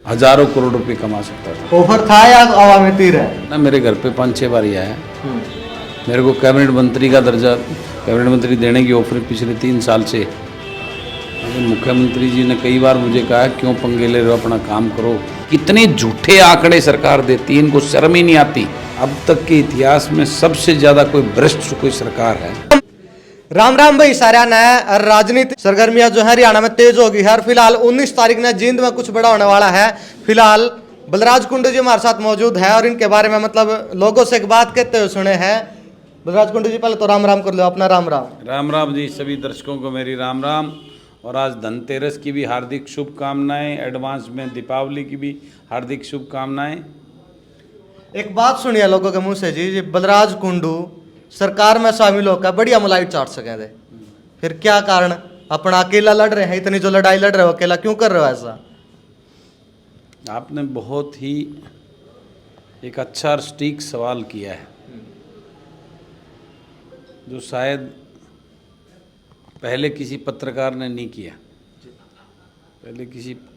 हजारों करोड़ रुपए कमा सकता था ऑफर था या हवा में तीर है? ना। मेरे घर पे 5-6 बार ही आया। मेरे को कैबिनेट मंत्री का दर्जा, कैबिनेट मंत्री देने की ऑफर पिछले 3 साल से। लेकिन मुख्यमंत्री जी ने कई बार मुझे कहा क्यों पंगे ले रहे हो, अपना काम करो। कितने झूठे आंकड़े सरकार देती है, इनको शर्म ही नहीं आती। अब तक के इतिहास में सबसे ज्यादा कोई भ्रष्ट कोई सरकार है। राम राम भाई सारा नया राजनीतिक सरगर्मियां जो है हरियाणा में तेज होगी है। फिलहाल 19 तारीख ने जींद में कुछ बड़ा होने वाला है। फिलहाल बलराज कुंडू जी हमारे साथ मौजूद है और इनके बारे में मतलब लोगों से एक बात कहते हुए सुने हैं। बलराज कुंडू जी पहले तो राम राम कर लो अपना। राम राम। राम राम जी, सभी दर्शकों को मेरी राम राम। और आज धनतेरस की भी हार्दिक शुभकामनाएं, एडवांस में दीपावली की भी हार्दिक शुभकामनाएं। एक बात सुनिए लोगों के मुंह से जी, बलराज कुंडू सरकार में शामिल होकर बढ़िया मलाई चाट सके थे, फिर क्या कारण अपना अकेला लड़ रहे हैं? इतनी जो लड़ाई लड़ रहे हो अकेला क्यों कर रहे हो ऐसा? आपने बहुत ही एक अच्छा और सटीक सवाल किया है, जो शायद पहले किसी पत्रकार ने नहीं किया। पहले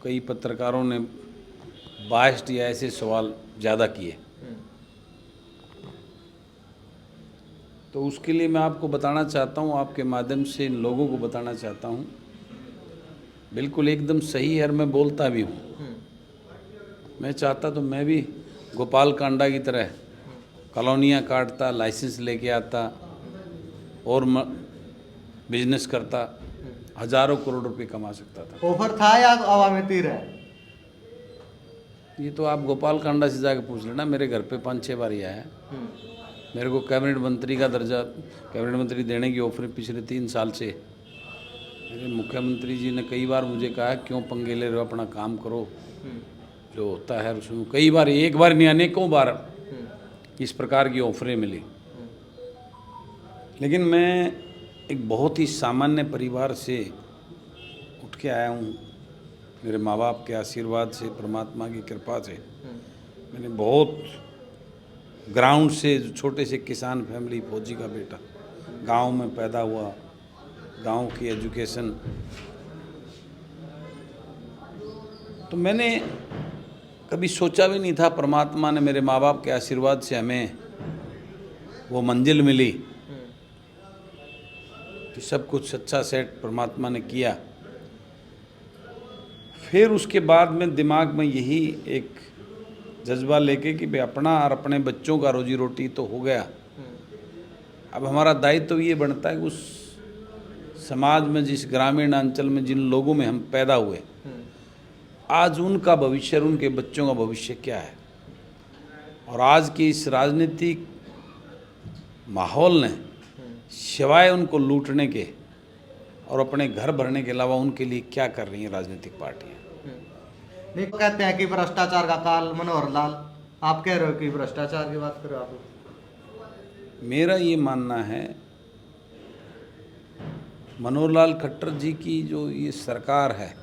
कई पत्रकारों ने बाइस्ड या ऐसे सवाल ज़्यादा किए। तो उसके लिए मैं आपको बताना चाहता हूँ, आपके माध्यम से इन लोगों को बताना चाहता हूँ, बिल्कुल एकदम सही है और मैं बोलता भी हूँ। मैं चाहता तो मैं भी गोपाल कांडा की तरह कॉलोनियाँ काटता, लाइसेंस लेके आता और बिजनेस करता, हजारों करोड़ रुपए कमा सकता था। ऑफर था या हवा में तीर है? ये तो आप गोपाल कांडा से जाके पूछ लेना। मेरे घर पे 5-6 बार ही आया है। मेरे को कैबिनेट मंत्री का दर्जा, कैबिनेट मंत्री देने की ऑफर पिछले 3 साल से। मेरे मुख्यमंत्री जी ने कई बार मुझे कहा क्यों पंगे ले रहे हो, अपना काम करो। जो होता है उसमें कई बार, एक बार नहीं अनेकों बार इस प्रकार की ऑफरें मिली। लेकिन मैं एक बहुत ही सामान्य परिवार से उठ के आया हूँ। मेरे माँ बाप के आशीर्वाद से, परमात्मा की कृपा से मैंने बहुत ग्राउंड से, छोटे से किसान फैमिली, फौजी का बेटा, गांव में पैदा हुआ, गांव की एजुकेशन। तो मैंने कभी सोचा भी नहीं था, परमात्मा ने, मेरे माँ बाप के आशीर्वाद से हमें वो मंजिल मिली कि सब कुछ अच्छा सेट परमात्मा ने किया। फिर उसके बाद में दिमाग में यही एक जज्बा लेके कि भाई अपना और अपने बच्चों का रोजी रोटी तो हो गया, अब हमारा दायित्व तो ये बनता है कि उस समाज में, जिस ग्रामीण अंचल में जिन लोगों में हम पैदा हुए, आज उनका भविष्य और उनके बच्चों का भविष्य क्या है। और आज के इस राजनीतिक माहौल ने सिवाय उनको लूटने के और अपने घर भरने के अलावा उनके लिए क्या कर रही हैं राजनीतिक पार्टियां। नहीं, कहते हैं कि भ्रष्टाचार का काल मनोहर लाल, आप कह रहे हो कि भ्रष्टाचार की बात करो आप? मेरा ये मानना है, मनोहर लाल खट्टर जी की जो ये सरकार है,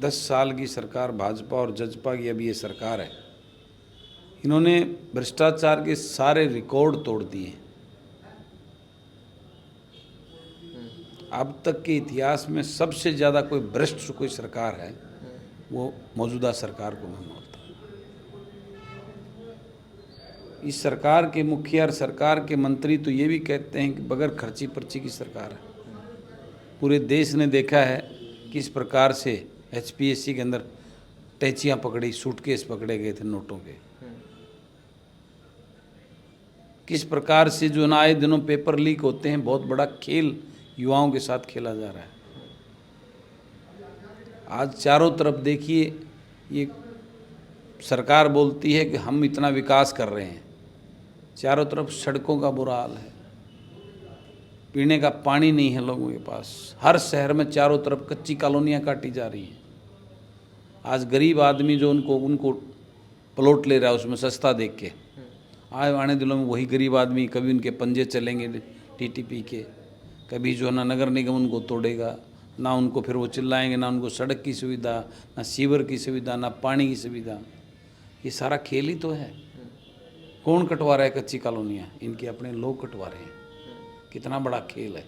10 साल की सरकार भाजपा और जजपा की अब ये सरकार है, इन्होंने भ्रष्टाचार के सारे रिकॉर्ड तोड़ दिए। अब तक के इतिहास में सबसे ज़्यादा कोई भ्रष्ट कोई सरकार है, वो मौजूदा सरकार को मैं मानता हूँ। इस सरकार के मुखिया और सरकार के मंत्री तो ये भी कहते हैं कि बगैर खर्ची पर्ची की सरकार है। पूरे देश ने देखा है किस प्रकार से HPSC के अंदर टैचियाँ पकड़ी, सूटकेस पकड़े गए थे नोटों के, किस प्रकार से जो ना आए दिनों पेपर लीक होते हैं। बहुत बड़ा खेल युवाओं के साथ खेला जा रहा है। आज चारों तरफ देखिए, ये सरकार बोलती है कि हम इतना विकास कर रहे हैं, चारों तरफ सड़कों का बुरा हाल है, पीने का पानी नहीं है लोगों के पास। हर शहर में चारों तरफ कच्ची कॉलोनियाँ काटी जा रही हैं। आज गरीब आदमी जो उनको प्लॉट ले रहा है उसमें सस्ता देख के, आने दिनों में वही गरीब आदमी कभी उनके पंजे चलेंगे TTP के, कभी जो है ना नगर निगम उनको तोड़ेगा, ना उनको फिर वो चिल्लाएंगे, ना उनको सड़क की सुविधा, ना सीवर की सुविधा, ना पानी की सुविधा। ये सारा खेल ही तो है। कौन कटवा रहा है कच्ची कॉलोनियाँ? इनके अपने लोग कटवा रहे हैं। कितना बड़ा खेल है।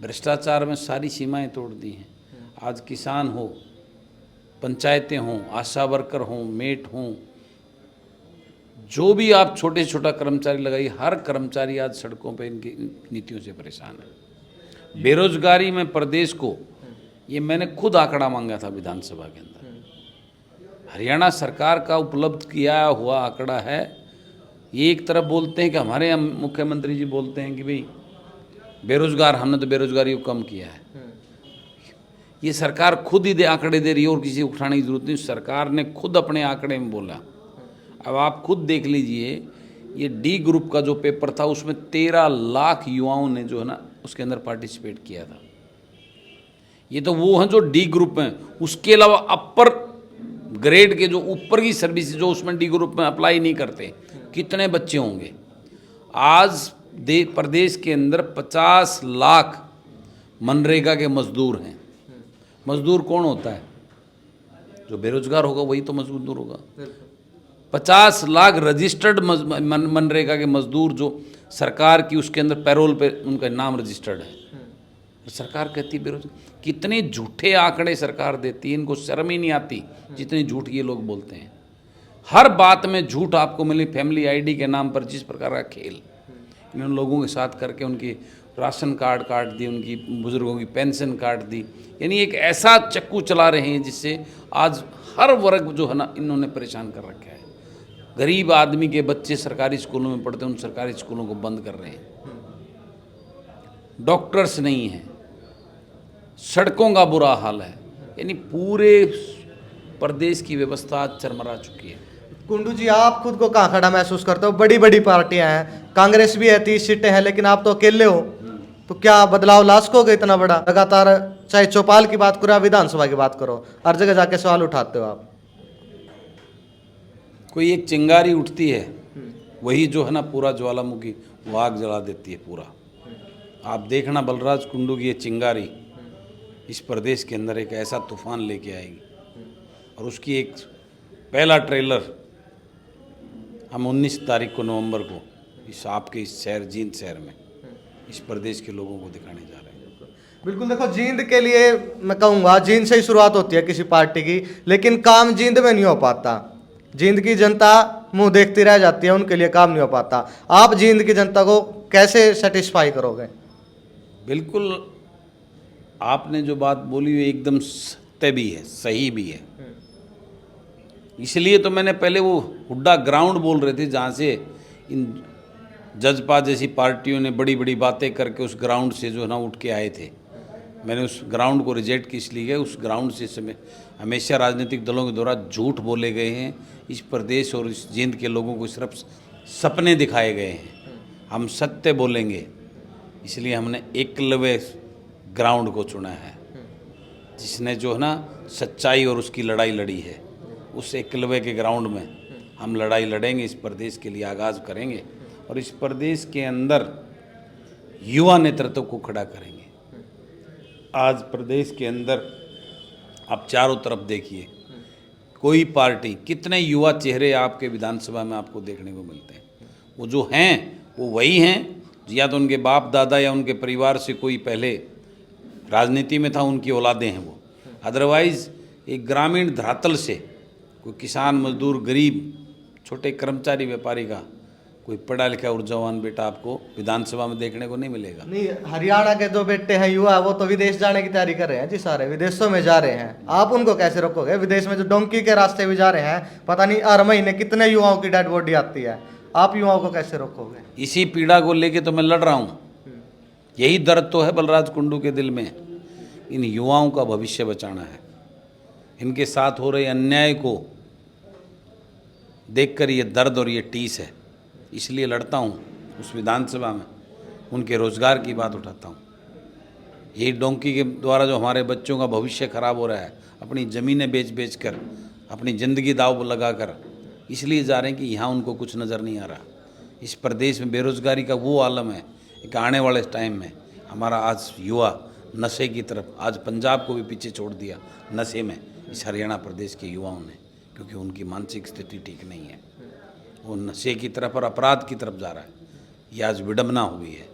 भ्रष्टाचार में सारी सीमाएं तोड़ दी हैं। आज किसान हो, पंचायतें हों, आशा वर्कर हों, मेट हों, जो भी आप छोटे छोटा कर्मचारी लगाइए, हर कर्मचारी आज सड़कों पे इनकी नीतियों से परेशान है। बेरोजगारी में प्रदेश को, ये मैंने खुद आंकड़ा मांगा था विधानसभा के अंदर, हरियाणा सरकार का उपलब्ध किया हुआ आंकड़ा है। ये एक तरफ बोलते हैं कि हमारे मुख्यमंत्री जी बोलते हैं कि भाई बेरोजगार, हमने तो बेरोजगारी को कम किया है। ये सरकार खुद ही आंकड़े दे रही है और किसी को उठाने की जरूरत नहीं, सरकार ने खुद अपने आंकड़े में बोला। अब आप खुद देख लीजिए, ये डी ग्रुप का जो पेपर था उसमें 13 लाख युवाओं ने जो है ना उसके अंदर पार्टिसिपेट किया था। ये तो वो हैं जो डी ग्रुप में, उसके अलावा अपर ग्रेड के जो ऊपर की सर्विस जो उसमें डी ग्रुप में अप्लाई नहीं करते, कितने बच्चे होंगे। आज प्रदेश के अंदर 50 लाख मनरेगा के मजदूर हैं। मजदूर कौन होता है? जो बेरोजगार होगा वही तो मजदूर होगा। 50 लाख रजिस्टर्ड मनरेगा के मजदूर जो सरकार की उसके अंदर पैरोल पे उनका नाम रजिस्टर्ड है, सरकार कहती बेरोजगार। कितने झूठे आंकड़े सरकार देती है, इनको शर्म ही नहीं आती जितनी झूठ ये लोग बोलते हैं। हर बात में झूठ आपको मिली। फैमिली आईडी के नाम पर जिस प्रकार का खेल इन्होंने लोगों के साथ करके उनकी राशन कार्ड काट दी, उनकी बुजुर्गों की पेंशन काट दी, यानी एक ऐसा चक्कू चला रहे हैं जिससे आज हर वर्ग जो है ना इन्होंने परेशान कर रखा है। गरीब आदमी के बच्चे सरकारी स्कूलों में पढ़ते हैं, उन सरकारी स्कूलों को बंद कर रहे हैं। डॉक्टर्स नहीं हैं, सड़कों का बुरा हाल है, यानी पूरे प्रदेश की व्यवस्था आज चरमरा चुकी है। कुंडू जी, आप खुद को कहाँ खड़ा महसूस करते हो? बड़ी बड़ी पार्टियां हैं, कांग्रेस भी है, 30 सीटें हैं, लेकिन आप तो अकेले हो। तो क्या बदलाव ला सकोगे इतना बड़ा? लगातार चाहे चौपाल की बात करो या विधानसभा की बात करो, हर जगह जाके सवाल उठाते हो आप। कोई एक चिंगारी उठती है, वही जो है ना पूरा ज्वालामुखी वो आग जला देती है पूरा। आप देखना बलराज कुंडू की ये चिंगारी इस प्रदेश के अंदर एक ऐसा तूफान लेके आएगी, और उसकी एक पहला ट्रेलर हम 19 तारीख को नवंबर को इस आपके इस शहर जींद शहर में इस प्रदेश के लोगों को दिखाने जा रहे हैं। बिल्कुल, देखो जींद के लिए मैं कहूँगा, जींद से ही शुरुआत होती है किसी पार्टी की, लेकिन काम जींद में नहीं हो पाता। जींद की जनता मुंह देखती रह जाती है, उनके लिए काम नहीं हो पाता। आप जींद की जनता को कैसे सेटिस्फाई करोगे? बिल्कुल, आपने जो बात बोली वो एकदम सत्य भी है, सही भी है। इसलिए तो मैंने पहले वो हुड्डा ग्राउंड बोल रहे थे, जहाँ से इन जजपा जैसी पार्टियों ने बड़ी बड़ी बातें करके उस ग्राउंड से जो है ना उठ के आए थे। मैंने उस ग्राउंड को रिजेक्ट किस लिए किया? उस ग्राउंड से समय हमेशा राजनीतिक दलों के द्वारा झूठ बोले गए हैं। इस प्रदेश और इस जींद के लोगों को सिर्फ सपने दिखाए गए हैं। हम सत्य बोलेंगे, इसलिए हमने एकलव्य ग्राउंड को चुना है, जिसने जो है ना सच्चाई और उसकी लड़ाई लड़ी है। उस एकलव्य के ग्राउंड में हम लड़ाई लड़ेंगे, इस प्रदेश के लिए आगाज़ करेंगे और इस प्रदेश के अंदर युवा नेतृत्व को खड़ा करेंगे। आज प्रदेश के अंदर आप चारों तरफ देखिए, कोई पार्टी, कितने युवा चेहरे आपके विधानसभा में आपको देखने को मिलते हैं। वो जो हैं वो वही हैं, या तो उनके बाप दादा या उनके परिवार से कोई पहले राजनीति में था, उनकी औलादें हैं वो। अदरवाइज़ एक ग्रामीण धरातल से कोई किसान, मजदूर, गरीब, छोटे कर्मचारी, व्यापारी का कोई पढ़ा लिखा ऊर्जावान बेटा आपको विधानसभा में देखने को नहीं मिलेगा। नहीं, हरियाणा के जो बेटे हैं युवा, वो तो विदेश जाने की तैयारी कर रहे हैं जी, सारे विदेशों में जा रहे हैं। आप उनको कैसे रोकोगे? विदेश में जो डोंकी के रास्ते भी जा रहे हैं, पता नहीं हर महीने कितने युवाओं की डेड बॉडी आती है। आप युवाओं को कैसे रोकोगे? इसी पीड़ा को लेके तो मैं लड़ रहा हूँ। यही दर्द तो है बलराज कुंडू के दिल में। इन युवाओं का भविष्य बचाना है। इनके साथ हो रहे अन्याय को देखकर ये दर्द और ये टीस है, इसलिए लड़ता हूँ। उस विधानसभा में उनके रोज़गार की बात उठाता हूँ। यही डोंकी के द्वारा जो हमारे बच्चों का भविष्य खराब हो रहा है, अपनी ज़मीनें बेच कर, अपनी ज़िंदगी दाव लगाकर इसलिए जा रहे हैं कि यहाँ उनको कुछ नज़र नहीं आ रहा। इस प्रदेश में बेरोज़गारी का वो आलम है कि आने वाले टाइम में हमारा आज युवा नशे की तरफ, आज पंजाब को भी पीछे छोड़ दिया नशे में इस हरियाणा प्रदेश के युवाओं ने, क्योंकि उनकी मानसिक स्थिति ठीक नहीं है। वो नशे की तरफ और अपराध की तरफ जा रहा है। ये आज विडंबना हुई है,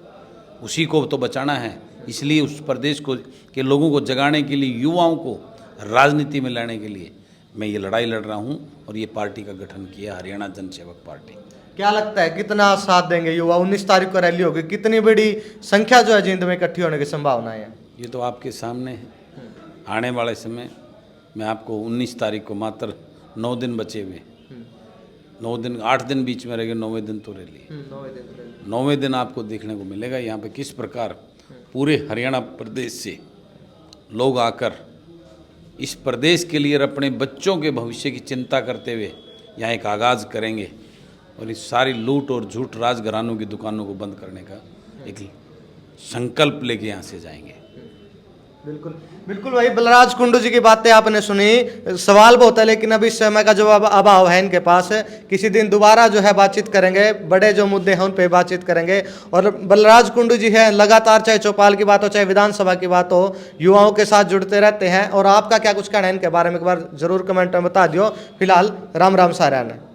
उसी को तो बचाना है। इसलिए उस प्रदेश को के लोगों को जगाने के लिए, युवाओं को राजनीति में लाने के लिए मैं ये लड़ाई लड़ रहा हूँ और ये पार्टी का गठन किया, हरियाणा जनसेवक पार्टी। क्या लगता है कितना साथ देंगे युवा? 19 तारीख को रैली होगी, कितनी बड़ी संख्या जो है जींद में इकट्ठी होने की संभावना है? ये तो आपके सामने है। आने वाले समय मैं आपको 19 तारीख को मात्र 9 दिन बचे हुए, 9 दिन 8 दिन बीच में रहेंगे, 9वें दिन तो रैली, 9वें दिन आपको देखने को मिलेगा यहाँ पे किस प्रकार पूरे हरियाणा प्रदेश से लोग आकर इस प्रदेश के लिए और अपने बच्चों के भविष्य की चिंता करते हुए यहाँ एक आगाज़ करेंगे और इस सारी लूट और झूठ राजघरानों की दुकानों को बंद करने का एक संकल्प लेके यहाँ से जाएंगे। बिल्कुल बिल्कुल भाई, बलराज कुंडू जी की बातें आपने सुनी। सवाल बहुत है लेकिन अभी समय का जो अभाव है इनके पास। किसी दिन दोबारा जो है बातचीत करेंगे, बड़े जो मुद्दे हैं उन पे बातचीत करेंगे। और बलराज कुंडू जी है लगातार, चाहे चौपाल की बात हो चाहे विधानसभा की बात हो, युवाओं के साथ जुड़ते रहते हैं। और आपका क्या कुछ कहना है इनके बारे में एक बार जरूर कमेंट में बता दियो। फिलहाल राम राम सारा ने।